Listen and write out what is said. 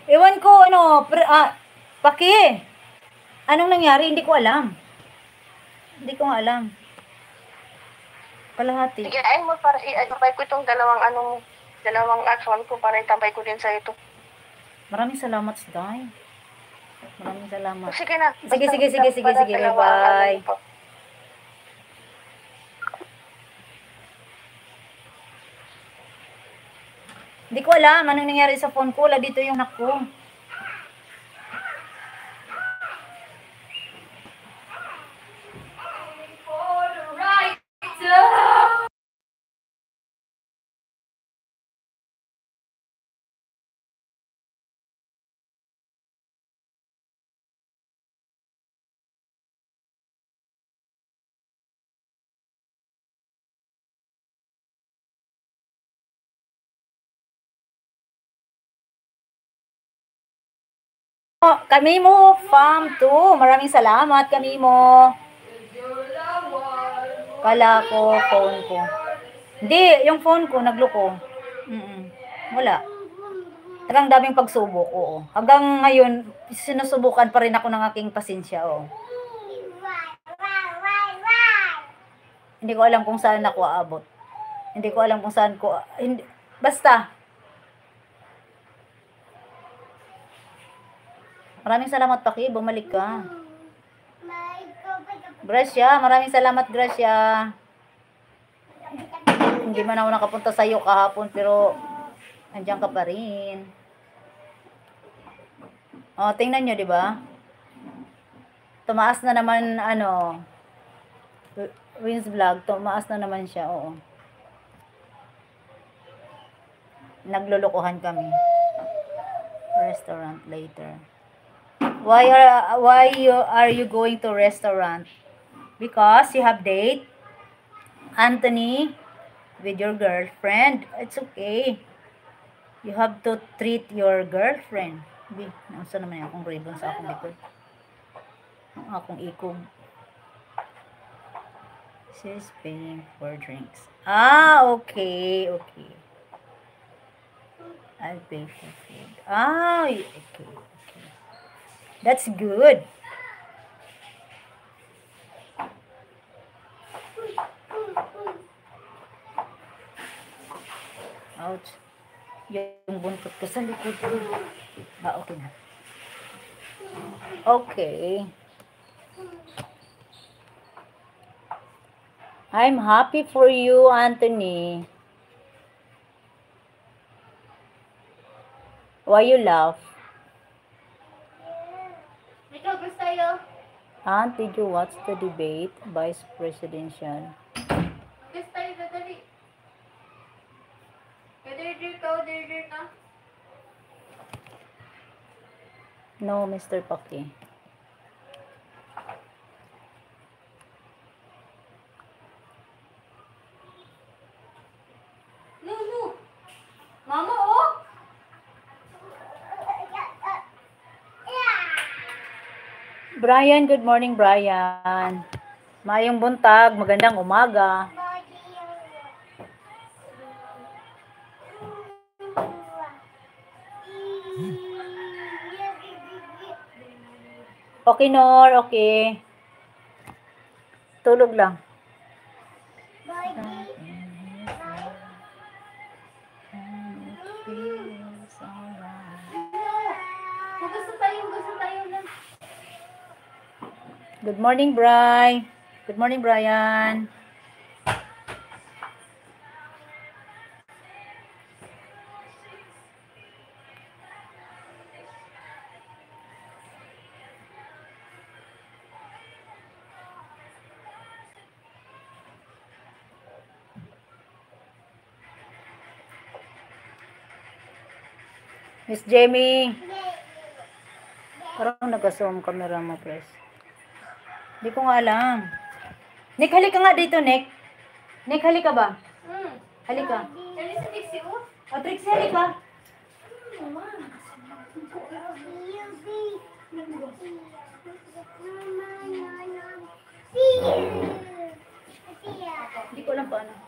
Ewan ko, Paki. Anong nangyari? Hindi ko alam. Hindi ko nga alam. Kalahati. Sige, ay mo para i-tambay ko itong dalawang account ko para itambay ko din sa ito. Maraming salamat, Day. Maraming salamat. Sige na. Sige. Bye-bye. Hindi ko alam anong nangyari sa phone ko. Wala dito yung anak ko. Kami mo, Farm 2. Maraming salamat, kami mo. Kala ko, phone ko. Hindi, yung phone ko, nagloko. Wala. Talagang daming pagsubok, oo. Hanggang ngayon, sinusubukan pa rin ako ng aking pasensya, oo. Hindi ko alam kung saan ako aabot. Hindi ko alam kung saan ko, basta. Maraming salamat, Paki. Bumalik ka. Gracia, maraming salamat, Gracia. Hindi man ako nakapunta sa iyo kahapon, pero andiyan ka pa rin. Oh, tingnan nyo, di ba? Tumaas na naman, Wins Vlog, tumaas na naman siya, oo. Naglulukuhan kami. Restaurant later. Why are you going to restaurant? Because you have date, Anthony, with your girlfriend. It's okay. You have to treat your girlfriend. Nasa naman yung akong ribbon sa akong likod. Ang akong ikog. She's paying for drinks. Okay. I'll pay for food. Okay. That's good. Ouch. Yung buntot ko sa likod ko. Okay na. Okay. I'm happy for you, Anthony. Why you laugh? Aunt, did you watch the debate, Vice Presidential? No, Mr. Paki. No. Mama, oh! Brian, good morning, Brian. Mayong buntag, magandang umaga. Okay, Nor, okay. Tulog lang. Good morning, Bri. Good morning, Brian. Miss Jamie. Parang nag-zoom camera mo, press. Hindi ko nga alam. Nick, halika nga dito, Nick. Nick, halika ba? Halika. O, Trixie, halika. Hindi ko alam paano.